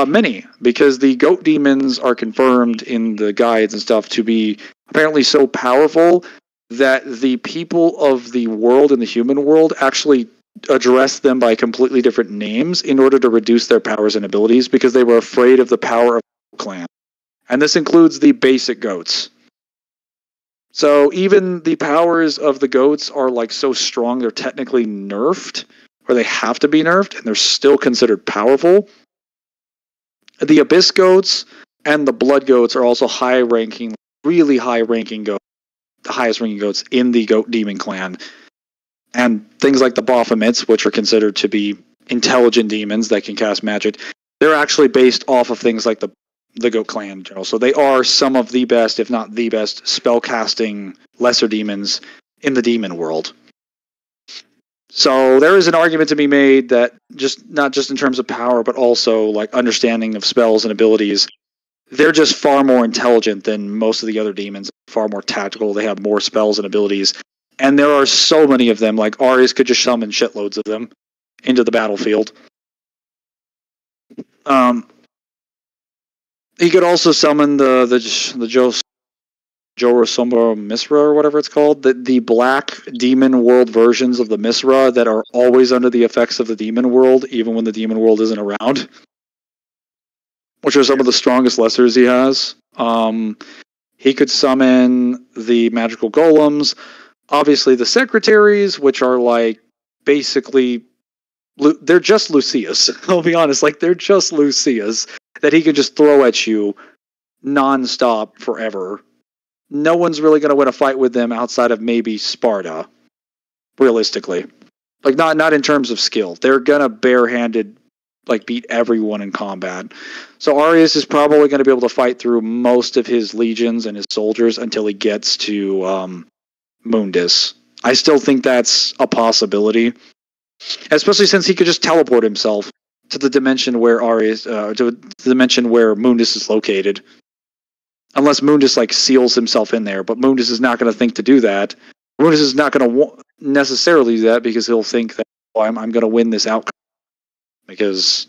Many, because the goat demons are confirmed in the guides and stuff to be apparently so powerful that the people of the world and the human world actually address them by completely different names in order to reduce their powers and abilities because they were afraid of the power of the clan. And this includes the basic goats. So even the powers of the goats are like so strong they're technically nerfed, or they have to be nerfed, and they're still considered powerful. The abyss goats and the blood goats are also high-ranking, really high-ranking goats, the highest-ranking goats in the goat demon clan. And things like the Baphomets, which are considered to be intelligent demons that can cast magic, they're actually based off of things like the goat clan in general. So they are some of the best, if not the best, spell-casting lesser demons in the demon world. So there is an argument to be made that not just in terms of power, but also like understanding of spells and abilities, they're just far more intelligent than most of the other demons, far more tactical. They have more spells and abilities. And there are so many of them, like Arius could just summon shitloads of them into the battlefield. He could also summon the Jorosombo Misra, or whatever it's called, the black demon world versions of the Misra that are always under the effects of the demon world, even when the demon world isn't around, which are some of the strongest lessers he has. He could summon the magical golems, obviously the secretaries, which are like basically they're just Lucias. I'll be honest, like they're just Lucias that he can just throw at you nonstop forever. No one's really going to win a fight with them outside of maybe Sparta, realistically. Like, not in terms of skill. They're going to barehanded, like, beat everyone in combat. So Arius is probably going to be able to fight through most of his legions and his soldiers until he gets to Mundus. I still think that's a possibility, especially since he could just teleport himself to the dimension where to the dimension where Mundus is located. Unless Mundus like seals himself in there, but Mundus is not going to think to do that. Mundus is not going to necessarily do that because he'll think that I'm going to win this outcome because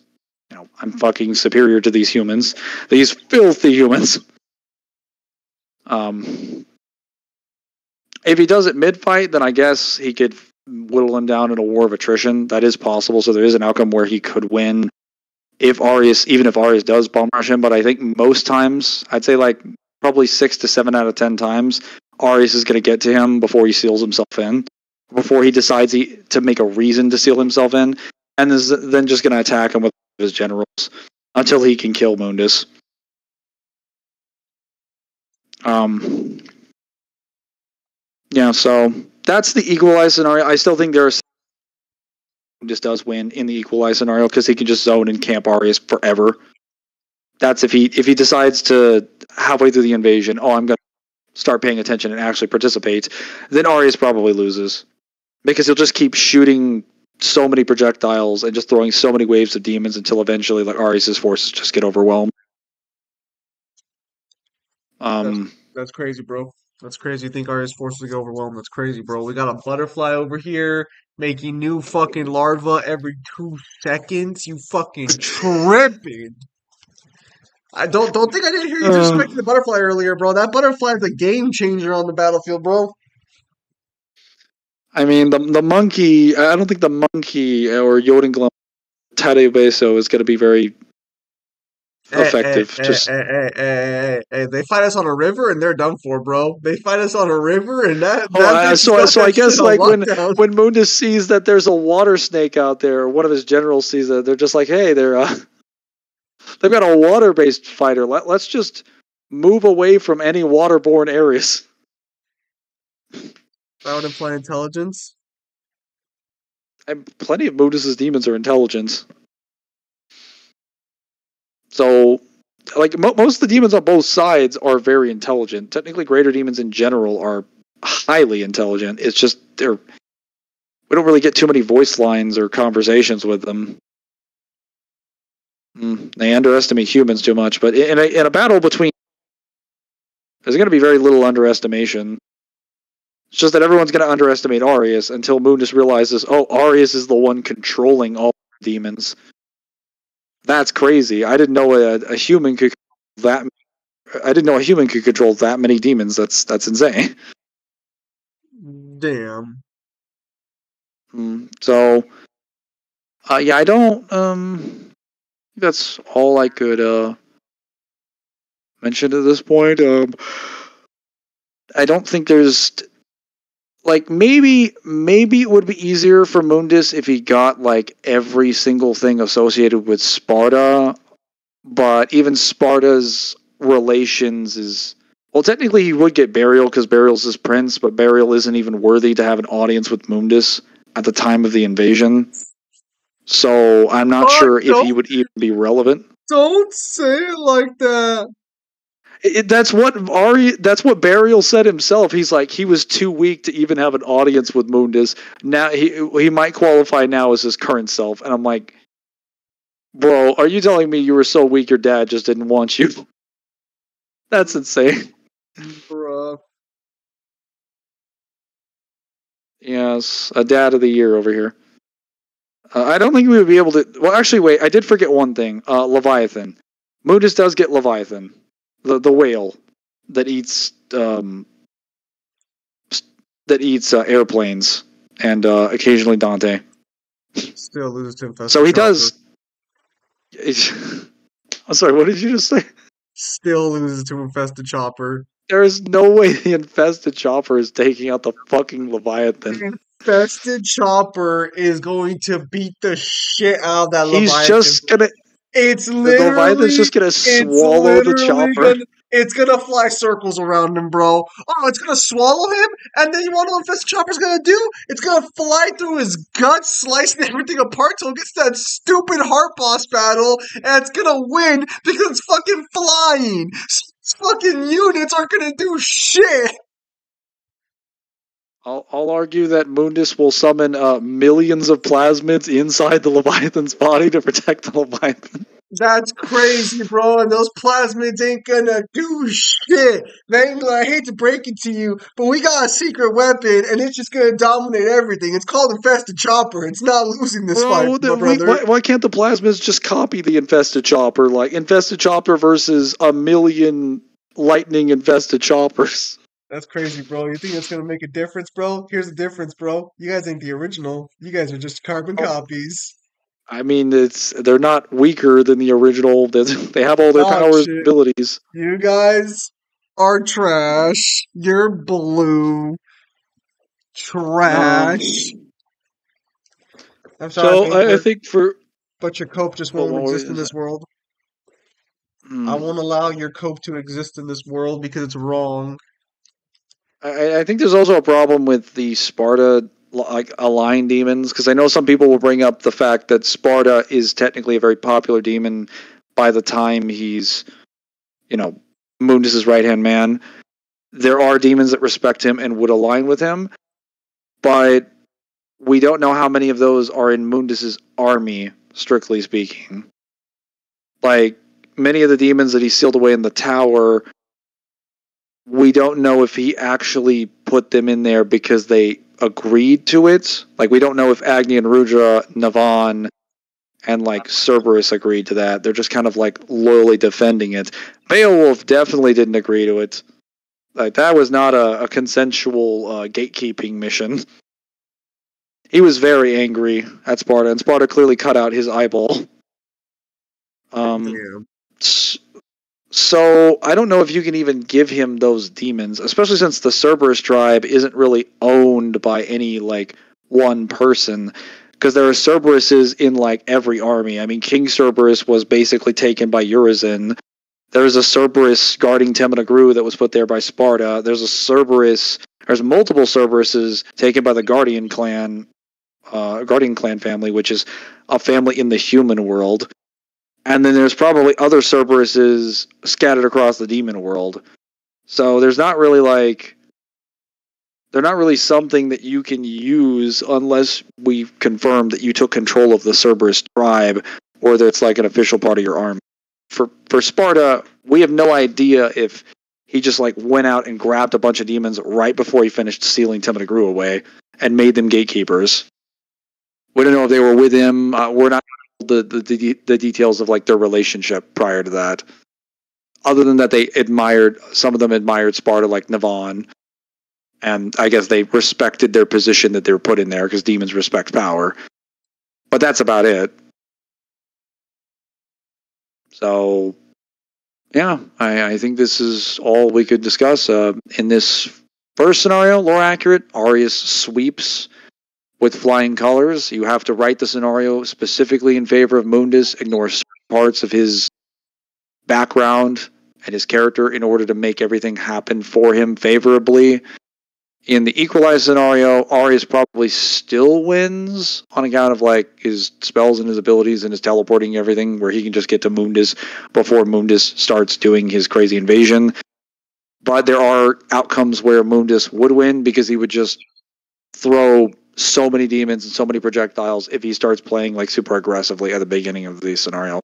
I'm fucking superior to these humans, these filthy humans. If he does it mid-fight, then I guess he could whittle him down in a war of attrition. That is possible, so there is an outcome where he could win even if Arius does bomb rush him. But I think most times, I'd say like probably 6 to 7 out of 10 times, Arius is going to get to him before he seals himself in, before he decides to make a reason to seal himself in, and is then just going to attack him with his generals until he can kill Mundus. Yeah, so that's the equalized scenario. I still think Mundus does win in the equalized scenario because he can just zone and camp Arius forever. That's if he decides to halfway through the invasion, I'm going to start paying attention and actually participate, then Arius probably loses because he'll just keep shooting so many projectiles and just throwing so many waves of demons until eventually like Arius's forces just get overwhelmed.
That's crazy, bro. That's crazy. You think Arius forces to get overwhelmed? That's crazy, bro. We got a butterfly over here making new fucking larvae every 2 seconds. You fucking tripping. I don't think I didn't hear you disrespecting the butterfly earlier, bro. That butterfly is a game changer on the battlefield, bro.
I mean, the monkey. I don't think the monkey or Jotunglum Tadebeso is going to be very effective.
Hey, they fight us on a river and they're done for, bro. They fight us on a river and
so I guess like when Mundus sees that there's a water snake out there, or one of his generals sees that, they're just like, hey, they've got a water-based fighter. Let's just move away from any waterborne areas.
That would imply intelligence.
And plenty of Mundus's demons are intelligent. So, like, most of the demons on both sides are very intelligent. Technically, greater demons in general are highly intelligent. It's just we don't really get too many voice lines or conversations with them. They underestimate humans too much, but in a battle between, there's going to be very little underestimation. It's just that everyone's going to underestimate Arius until Mundus realizes, Arius is the one controlling all demons. That's crazy. I didn't know a human could that. I didn't know a human could control that many demons. That's insane.
Damn.
So, yeah, I don't. That's all I could mention at this point. I don't think there's like maybe it would be easier for Mundus if he got like every single thing associated with Sparta, but even Sparta's relations is technically he would get Burial because Burial's his prince, but Burial isn't even worthy to have an audience with Mundus at the time of the invasion. So I'm not sure if he would even be relevant.
Don't say it like that.
That's what Burial said himself. He's like, he was too weak to even have an audience with Mundus. Now he might qualify now as his current self. And I'm like, bro, are you telling me you were so weak your dad just didn't want you? That's insane.
Bruh.
Yes, a dad of the year over here. I don't think we would be able to... Well, actually, wait. I did forget one thing. Leviathan. Mundus does get Leviathan. The whale that eats airplanes and occasionally Dante.
Still loses to Infested.
So he does... I'm sorry, what did you just say?
Still loses to Infested Chopper.
There is no way the Infested Chopper is taking out the fucking Leviathan.
Infested Chopper is going to beat the shit out of that Leviathan.
He's just gonna...
It's
literally... The Leviathan's just gonna swallow the chopper.
It's gonna fly circles around him, bro. Oh, it's gonna swallow him, and then you want to know what Infested Chopper's gonna do? It's gonna fly through his guts, slicing everything apart till it gets to that stupid heart boss battle, and it's gonna win because it's fucking flying. Its fucking units aren't gonna do shit.
I'll argue that Mundus will summon millions of plasmids inside the Leviathan's body to protect the Leviathan.
That's crazy, bro. And those plasmids ain't gonna do shit. I hate to break it to you, but we got a secret weapon, and it's just gonna dominate everything. It's called Infested Chopper. It's not losing this fight, my brother.
Why can't the plasmids just copy the Infested Chopper? Like, Infested Chopper versus a million lightning-infested choppers.
That's crazy, bro. You think that's gonna make a difference, bro? Here's the difference, bro. You guys ain't the original. You guys are just carbon copies.
I mean, they're not weaker than the original. They have all their powers and abilities.
You guys are trash. You're blue. Trash. I'm sorry.
So I think
but your cope just won't exist in this world. I won't allow your cope to exist in this world because it's wrong.
I think there's also a problem with the Sparta aligned demons, because I know some people will bring up the fact that Sparta is technically a very popular demon by the time he's, Mundus' right-hand man. There are demons that respect him and would align with him, but we don't know how many of those are in Mundus' army, strictly speaking. Like, many of the demons that he sealed away in the tower, we don't know if he actually put them in there because they agreed to it. Like, we don't know if Agni and Rudra, Navan, and Cerberus agreed to that. They're just kind of loyally defending it. Beowulf definitely didn't agree to it. Like, that was not a consensual gatekeeping mission. He was very angry at Sparta, and Sparta clearly cut out his eyeball. So I don't know if you can even give him those demons, especially since the Cerberus tribe isn't really owned by any one person, because there are Cerberuses in every army. I mean, King Cerberus was basically taken by Urizen. There's a Cerberus guarding Temenagru that was put there by Sparta. There's multiple Cerberuses taken by the Guardian clan family, which is a family in the human world. And then there's probably other Cerberuses scattered across the demon world. So there's not really they're not really something that you can use unless we confirm that you took control of the Cerberus tribe, or that it's an official part of your army. For Sparta, we have no idea if he just went out and grabbed a bunch of demons right before he finished sealing Temenagru away and made them gatekeepers. We don't know if they were with him. We're not the details of their relationship prior to that, other than that some of them admired Sparta, like Navan, and I guess they respected their position that they were put in there because demons respect power, but that's about it. So yeah, I think this is all we could discuss in this first scenario. Lore accurate, Arius sweeps with flying colors. You have to write the scenario specifically in favor of Mundus, ignore certain parts of his background and his character in order to make everything happen for him favorably. In the equalized scenario, Arius probably still wins on account of his spells and his abilities and his teleporting and everything, where he can just get to Mundus before Mundus starts doing his crazy invasion. But there are outcomes where Mundus would win because he would just throw so many demons and so many projectiles if he starts playing super aggressively at the beginning of the scenario.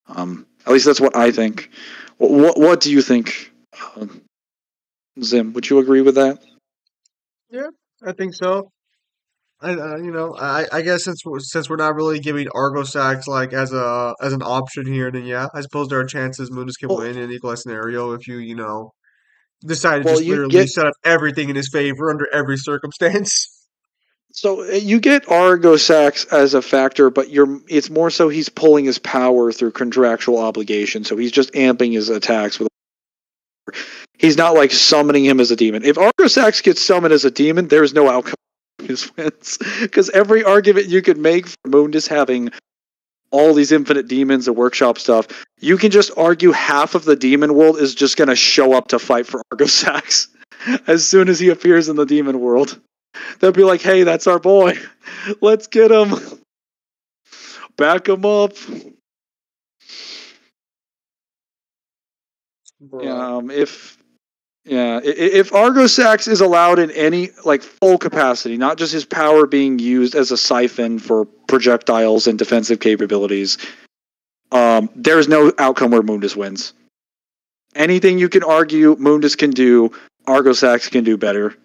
At least that's what I think. What do you think, Zim? Would you agree with that?
Yeah, I think so. I guess since we're not really giving Argosax as an option here, then yeah, I suppose there are chances Mundus can win in an equalized scenario if you decide to just literally set up everything in his favor under every circumstance.
So you get Argosax as a factor, but it's more so he's pulling his power through contractual obligation, so he's just amping his attacks with. He's not summoning him as a demon. If Argosax gets summoned as a demon, there's no outcome of his wins. Because every argument you could make for Mundus having all these infinite demons and workshop stuff, you can just argue half of the demon world is just going to show up to fight for Argosax as soon as he appears in the demon world. They'll be like, hey, that's our boy. Let's get him. Back him up. If Argosax is allowed in any like full capacity, not just his power being used as a siphon for projectiles and defensive capabilities, there's no outcome where Mundus wins. Anything you can argue Mundus can do, Argosax can do better.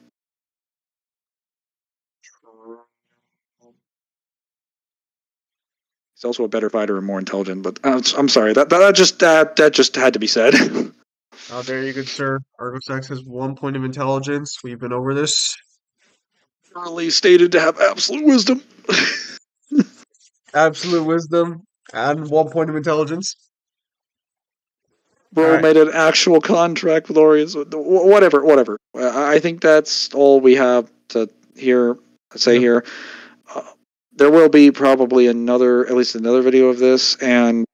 He's also a better fighter and more intelligent, but I'm sorry, that just had to be said.
Oh, there you go, sir. Argosax has 1 point of intelligence. We've been over this.
Early stated to have absolute wisdom.
Absolute wisdom and 1 point of intelligence.
Bro made an actual contract with Arius. Whatever. I think that's all we have to say here. There will be probably at least another video of this, and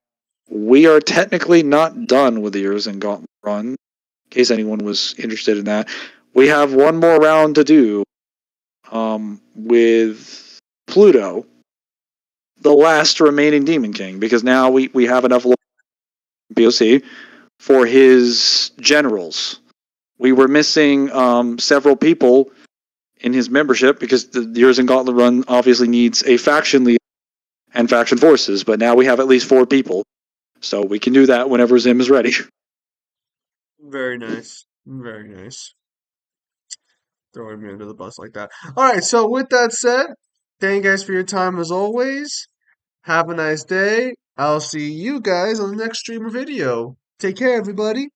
we are technically not done with the Years and Gauntlet run, in case anyone was interested in that. We have one more round to do with Pluto, the last remaining Demon King, because now we have enough POC for his generals. We were missing several people in his membership because the Years and Gauntlet run obviously needs a faction leader and faction forces, but now we have at least 4 people. So we can do that whenever Zim is ready.
Very nice. Very nice. Throwing me under the bus like that. Alright, so with that said, thank you guys for your time as always. Have a nice day. I'll see you guys on the next streamer video. Take care, everybody.